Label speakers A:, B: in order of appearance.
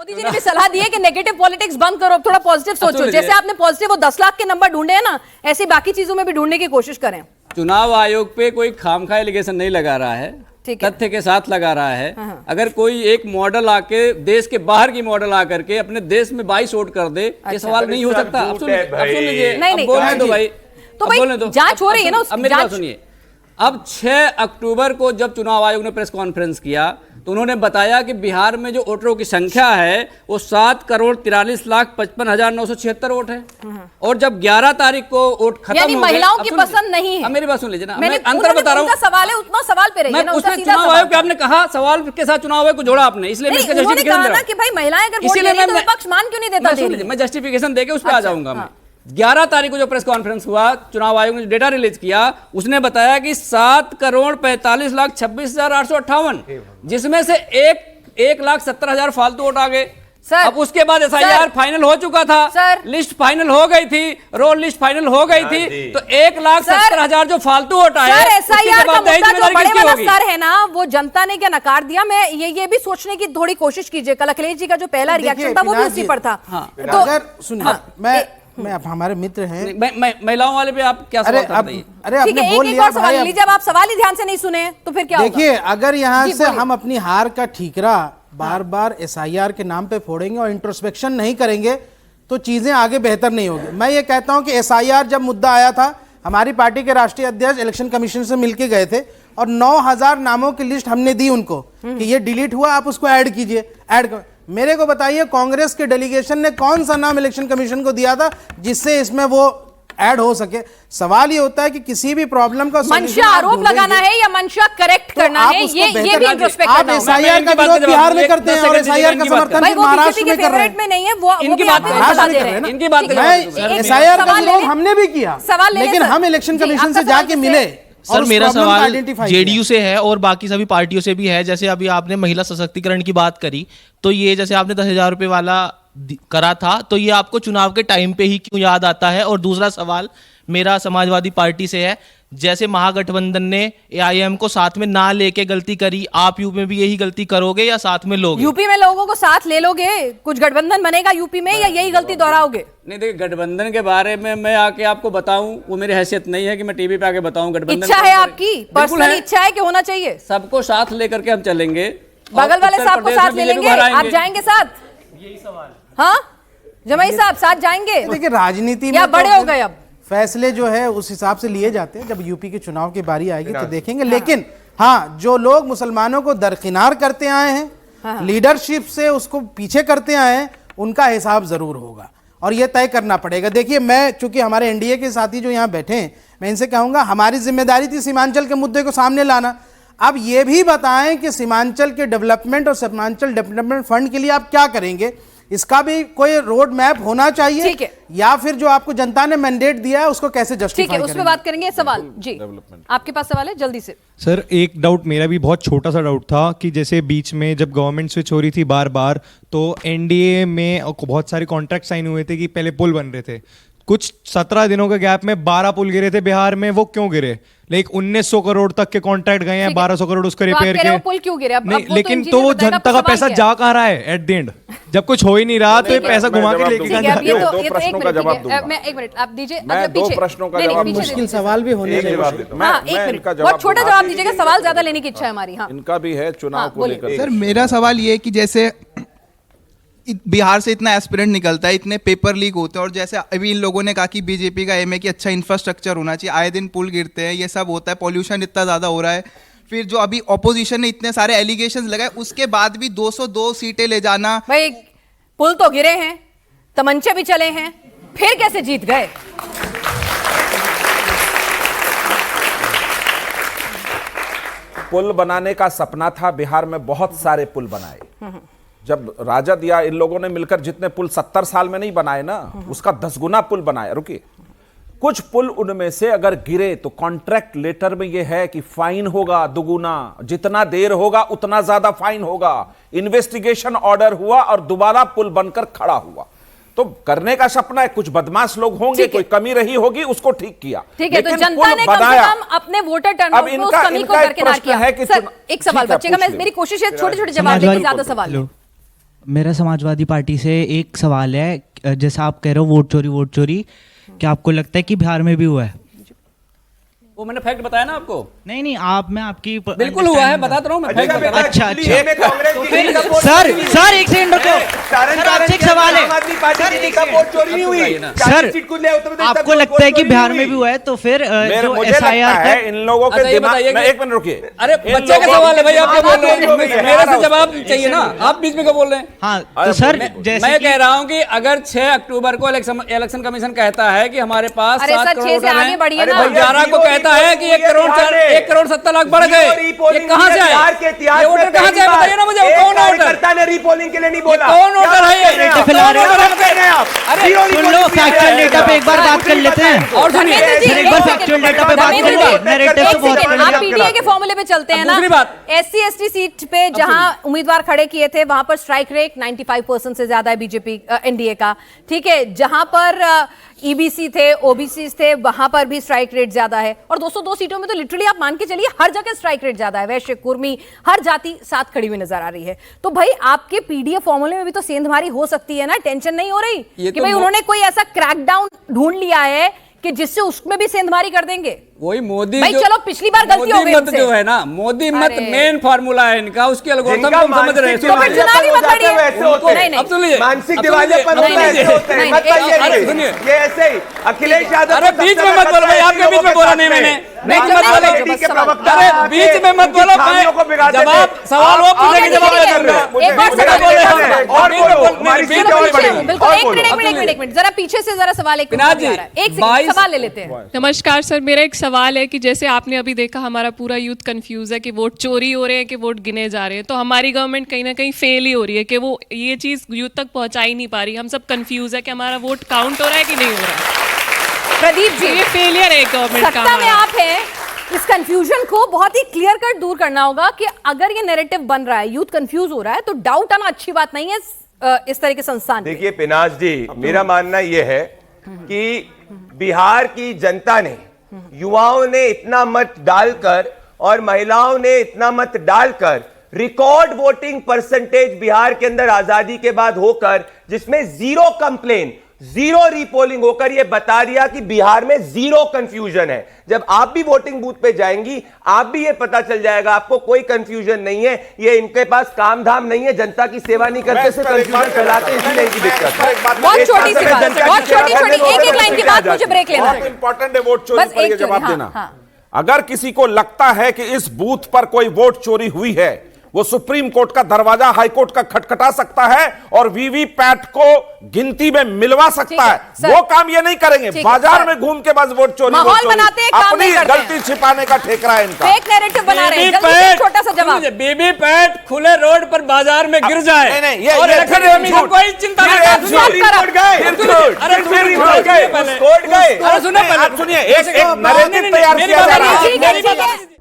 A: मोदी जी ने भी सलाह दी है कि नेगेटिव पॉलिटिक्स बंद करो, थोड़ा पॉजिटिव सोचो। जैसे आपने पॉजिटिव वो 10 लाख के नंबर ढूंढे हैं ना, ऐसी बाकी चीजों में भी ढूंढने की कोशिश करें।
B: चुनाव आयोग पे कोई खामखा एलिगेशन नहीं लगा रहा है, तथ्य के साथ लगा रहा है। अगर कोई एक मॉडल आके देश के बाहर की मॉडल आकर के अपने देश में 22 वोट कर दे, ये सवाल नहीं हो सकता। अब सुन लीजिए, अब बोलने दो भाई,
A: तो भाई जांच हो रही है ना।
B: अब मेरी बात सुनिए, अब 6 अक्टूबर को जब चुनाव आयोग ने प्रेस कॉन्फ्रेंस किया तो उन्होंने बताया कि बिहार में जो वोटरों की संख्या है वो 7,43,55,976 वोट है। और जब 11 तारीख को वोट खत्म हो गए,
A: महिलाओं की पसंद नहीं है।
B: मेरी बात सुन लीजिए ना, मैं अंतर बता रहा हूँ।
A: सवाल है उतना सवाल पे रहिए ना।
B: उसमें चुनाव आयोग के आपने कहा, सवाल के साथ चुनाव आयोग को जोड़ा आपने, इसलिए मैं इसका जस्टिफिकेशन दे रहा हूं
A: कि भाई महिलाएं अगर वोट देंगी तो विपक्ष मान क्यों नहीं देता?
B: मैं जस्टिफिकेशन देके उस पर आ जाऊंगा। मैं 11 तारीख को जो प्रेस कॉन्फ्रेंस हुआ, चुनाव आयोग ने जो डेटा रिलीज किया, उसने बताया कि 7,45,46,858, जिसमें से 1,70,000 फालतू वोट आ गए। अब उसके बाद एसआईआर फाइनल हो चुका था, लिस्ट फाइनल हो गई थी, रोल लिस्ट फाइनल हो गई थी, तो 1,70,000 जो फालतू वोट आए,
A: एसआईआर का मुद्दा जो बड़े वाला सर है ना, वो जनता ने क्या नकार दिया? मैं ये भी सोचने की थोड़ी कोशिश कीजिए। कल अखिलेश जी का जो पहला रिएक्शन था वो भी उसी पर था।
C: तो अगर सुनिए, मैं अब हमारे मित्र हैं,
B: महिलाओं वाले पे आप क्या सवाल करते हैं?
C: अरे आपने बोल लिया भाई,
A: जब आप सवाल ही ध्यान से नहीं सुने तो फिर क्या?
C: देखिए, अगर यहाँ से हम अपनी हार का ठीकरा बार बार एसआईआर के नाम पे फोड़ेंगे और इंट्रोस्पेक्शन नहीं करेंगे तो चीजें आगे बेहतर नहीं होगी। मैं ये कहता हूं कि एसआईआर जब मुद्दा आया था, हमारी पार्टी के राष्ट्रीय अध्यक्ष इलेक्शन कमीशन से मिलके गए थे और 9,000 नामों की लिस्ट हमने दी उनको कि ये डिलीट हुआ, आप उसको ऐड कीजिए। मेरे को बताइए, कांग्रेस के डेलीगेशन ने कौन सा नाम इलेक्शन कमीशन को दिया था जिससे इसमें वो ऐड हो सके? सवाल ये होता है कि किसी भी प्रॉब्लम का
A: मंशा आरोप लगाना है या मंशा करेक्ट करना है, ये भी इंट्रोस्पेक्ट
C: आप एसआईआर का विरोध बिहार में करते हैं और एसआईआर का समर्थन महाराष्ट्र में कर रहे हैं।
A: में नहीं है, वो
B: इनकी बात
C: महाराष्ट्र में कर रहे हैं। इनकी बात एसआईआर का विरोध हमने भी किया, लेकिन हम इलेक्शन कमीशन से जाके मिले।
D: सर, मेरा सवाल जेडीयू से है और बाकी सभी पार्टियों से भी है। जैसे अभी आपने महिला सशक्तिकरण की बात करी, तो ये जैसे आपने 10,000 रुपए वाला करा था, तो ये आपको चुनाव के टाइम पे ही क्यों याद आता है? और दूसरा सवाल मेरा समाजवादी पार्टी से है, जैसे महागठबंधन ने एआईएम को साथ में ना लेके गलती करी, आप यूपी में भी यही गलती करोगे या साथ में लोगे?
A: यूपी में लोगों को साथ ले लोगे? कुछ गठबंधन बनेगा यूपी में या यही गलती दोहराओगे?
B: नहीं, देखिए, गठबंधन के बारे में मैं आके आपको बताऊं, वो मेरी हैसियत नहीं है कि मैं टीवी पे आके बताऊं। गठबंधन
A: इच्छा है आपकी, पर्सनल इच्छा है कि होना चाहिए?
B: सबको साथ लेकर के हम चलेंगे।
A: बगल वाले साहब को साथ ले लेंगे, आप जाएंगे साथ? यही सवाल। हाँ, जमाई साहब साथ जाएंगे?
C: देखिए, राजनीति में
A: या बड़े हो गए, अब
C: फैसले जो है उस हिसाब से लिए जाते हैं। जब यूपी के चुनाव की बारी आएगी तो देखेंगे। लेकिन हाँ, जो लोग मुसलमानों को दरकिनार करते आए हैं, लीडरशिप से उसको पीछे करते आए हैं, उनका हिसाब जरूर होगा और ये तय करना पड़ेगा। देखिए, मैं चूंकि हमारे एनडीए के साथी जो यहाँ बैठे हैं, मैं इनसे कहूंगा, हमारी जिम्मेदारी थी सीमांचल के मुद्दे को सामने लाना। अब ये भी बताएं कि सीमांचल के डेवलपमेंट और सीमांचल डेवलपमेंट फंड के लिए आप क्या करेंगे, इसका भी कोई रोड मैप होना चाहिए।
A: ठीक है,
C: या फिर जो आपको जनता ने मैंडेट दिया है उसको कैसे जस्टिफाई करेंगे?
A: ठीक है, उस पे बात करेंगे। सवाल जी, आपके पास सवाल है, जल्दी से।
E: सर, एक डाउट मेरा भी, बहुत छोटा सा डाउट था कि जैसे बीच में जब गवर्नमेंट स्विच हो रही थी बार बार, तो एनडीए में बहुत सारे कॉन्ट्रैक्ट साइन हुए थे कि पहले पुल बन रहे थे। कुछ 17 दिनों के गैप में 12 पुल गिरे थे बिहार में। वो क्यों गिरे? लेकिन 1900 करोड़ तक के कॉन्ट्रैक्ट गए हैं, 1200 करोड़ उसके रिपेयर के।
A: पुल क्यों गिरे?
E: नहीं, लेकिन तो वो जनता का पैसा जा कहाँ रहा है एट द एंड? जब कुछ हो ही नहीं रहा तो ये पैसा घुमा के लेके
F: दो प्रश्नों का जवाब दूंगा।
A: मैं एक मिनट आप दीजिए,
F: मैं 2 प्रश्नों का जवाब,
C: मुश्किल सवाल भी होने
A: चाहिए। बहुत छोटा जवाब दीजिएगा, सवाल ज्यादा लेने की इच्छा है हमारी। हाँ,
F: इनका भी है चुनाव को लेकर।
G: सर, मेरा सवाल ये है कि जैसे बिहार से इतना एस्पिरेंट निकलता है, इतने पेपर लीक होते हैं, और जैसे अभी इन लोगों ने कहा कि बीजेपी का एम है कि अच्छा इंफ्रास्ट्रक्चर होना चाहिए, आए दिन पुल गिरते हैं, ये सब होता है, पॉल्यूशन इतना ज़्यादा हो रहा है, फिर जो अभी ऑपोजिशन ने इतने सारे एलिगेशंस लगाए, उसके बाद भी 202 सीटें ले जाना।
A: भाई, पुल तो गिरे हैं, तमंचे भी चले हैं, फिर कैसे जीत गए?
F: पुल बनाने का सपना था, बिहार में बहुत सारे पुल बनाए। जब राजद या इन लोगों ने मिलकर जितने पुल 70 साल में नहीं बनाए ना, उसका 10 गुना पुल बनाए। रुकिए, कुछ पुल उनमें से अगर गिरे तो कॉन्ट्रैक्ट लेटर में यह है कि फाइन होगा दुगुना, जितना देर होगा उतना ज्यादा फाइन होगा। इन्वेस्टिगेशन ऑर्डर हुआ और दोबारा पुल बनकर खड़ा हुआ। तो करने का सपना है, कुछ बदमाश लोग होंगे, कोई कमी रही होगी, उसको ठीक किया।
A: ठीक है, तो जनता ने कम से कम अपने वोटर टर्नआउट को उस कमी को दरकिनार किया। सर, एक सवाल बचेगा, मैं मेरी कोशिश है छोटे छोटे जवाब देने, ज्यादा सवाल
H: मेरा समाजवादी पार्टी से एक सवाल है, जैसा आप कह रहे हो वोट चोरी, क्या आपको लगता है कि बिहार में भी हुआ है?
B: वो मैंने फैक्ट बताया ना आपको।
H: नहीं मैं आपकी
B: बिल्कुल हुआ है, बताता रहा हूँ मैं फैक्ट बता रहा हूँ।
H: अच्छा सर एक सेकंड रुको सर, आपसे एक सवाल है सर, आपको लगता है कि बिहार में भी हुआ है तो फिर जो
F: मुझे लगता है इन लोगों के दिमाग में, एक मिनट रुकिए,
B: अरे बच्चे का सवाल है भाई, आप क्या बोल रहे हैं? मेरे से जवाब चाहिए ना, आप बीच में क्यों बोल रहे हैं?
H: हाँ तो सर जैसे
B: मैं कह रहा हूँ कि अगर 6 अक्टूबर को इलेक्शन कमीशन कहता है कि हमारे पास
A: अरे
B: 7
A: सर, 6
B: करोड़
A: से आगे बढ़िए ना।
B: 11 को कहता है कि 1 करोड़ 70 लाख बढ़ गए, ये कहाँ से आए? ये वोटर कहाँ से आए बताइए ना मुझे, वो कौन वोटर ने रीपोलिंग के लिए नहीं बोला? कौन वोटर है ये?
H: अरे सुन लो, फैक्चुअल डेटा पे एक बार बात कर लेते हैं।
B: और सुनिए,
H: एक बार फैक्चुअल डेटा पे बात करेंगे, नैरेटिव तो बहुत
A: आप पीडीए के फॉर्मूले पे चलते हैं ना।
B: दूसरी बात,
A: SC ST सीट पे जहां उम्मीदवार खड़े किए थे वहां पर स्ट्राइक रेट 95% से ज्यादा है बीजेपी एनडीए का, ठीक है। जहां पर ईबीसी थे, ओबीसी थे, वहां पर भी स्ट्राइक रेट ज्यादा है। और 202 सीटों में तो लिटरली आप मान के चलिए हर जगह स्ट्राइक रेट ज्यादा है, वैश्य कुर्मी हर जाति साथ खड़ी हुई नजर आ रही है। तो भाई आपके पीडीए फॉर्मूले में भी तो सेंधमारी हो सकती है ना, टेंशन नहीं हो रही कि भाई उन्होंने कोई ऐसा क्रैकडाउन ढूंढ लिया है कि जिससे उसमें भी सेंधमारी कर देंगे?
B: वही मोदी
A: भाई चलो पिछली बार गलती हो गई
B: मत जो है ना, मोदी मत मेन फार्मूला है इनका, उसके एल्गोरिथम को हम समझ रहे हैं।
A: तो फिर चुनाव ही मत लड़िए।
B: अब सुनिए,
I: मानसिक दिवालियापन होता है, ऐसे होते हैं, मत पाइए ये ऐसे ही अखिलेश यादव।
B: अरे बीच में मत बोलो भाई, आपके बीच में बोला नहीं मैंने, बीच में मत बोलो, अरे बीच में मत बोलो, जवाब सवाल वो पूछेंगे जवाब मैं कर रहा हूँ।
A: एक मिनट जरा पीछे से जरा सवाल एक सवाल ले लेते हैं।
J: नमस्कार सर, मेरा एक सवाल है कि जैसे आपने अभी देखा हमारा पूरा यूथ कंफ्यूज है कि वोट चोरी हो रहे हैं कि वोट गिने जा रहे हैं, तो हमारी गवर्नमेंट कहीं ना कहीं फेल ही हो रही है कि वो ये चीज़ यूथ तक पहुंचा ही नहीं पा रही। हम सब कंफ्यूज है कि हमारा वोट काउंट हो रहा है कि नहीं हो रहा है।
A: प्रदीप जी,
J: ये फेलियर है गवर्नमेंट का।
A: सत्ता में आप हैं, इस कंफ्यूजन को बहुत ही क्लियर कट दूर करना होगा कि अगर ये नैरेटिव बन रहा है, यूथ कंफ्यूज हो रहा है, तो डाउट आना अच्छी बात नहीं है इस तरह के संस्थान।
I: देखिए पिनाज जी, मेरा मानना यह है कि बिहार की जनता ने, युवाओं ने इतना मत डालकर और महिलाओं ने इतना मत डालकर रिकॉर्ड वोटिंग परसेंटेज बिहार के अंदर आजादी के बाद होकर, जिसमें 0 कंप्लेन, 0 रीपोलिंग होकर यह बता दिया कि बिहार में 0 कंफ्यूजन है। जब आप भी वोटिंग बूथ पे जाएंगी, आप भी ये पता चल जाएगा, आपको कोई कंफ्यूजन नहीं है। ये इनके पास काम धाम नहीं है, जनता की सेवा नहीं करते, सिर्फ कंफ्यूजन फैलाते, इसलिए इनकी दिक्कत।
A: बहुत छोटी सी बात, बहुत छोटी एक लाइन की बात, मुझे ब्रेक लेना है।
F: इंपॉर्टेंट है वोट चोरी पर ये जवाब देना। अगर किसी को लगता है कि इस बूथ पर कोई वोट चोरी हुई है, वो सुप्रीम कोर्ट का दरवाजा, हाई कोर्ट का खटखटा सकता है और वीवीपैट को गिनती में मिलवा सकता है। वो काम ये नहीं करेंगे, बाजार में घूम के बस वोट चोरी, अपनी गलती छिपाने का ठेकरा है इनका।
A: फेक नैरेटिव बना रहे हैं। छोटा सा जवाब,
B: वीवीपैट खुले रोड पर बाजार में गिर जाए और इलेक्शन कमीशन कोई चिंता नहीं
F: अरे सुनिए, एक नैरेटिव तैयार किया जा रहा है।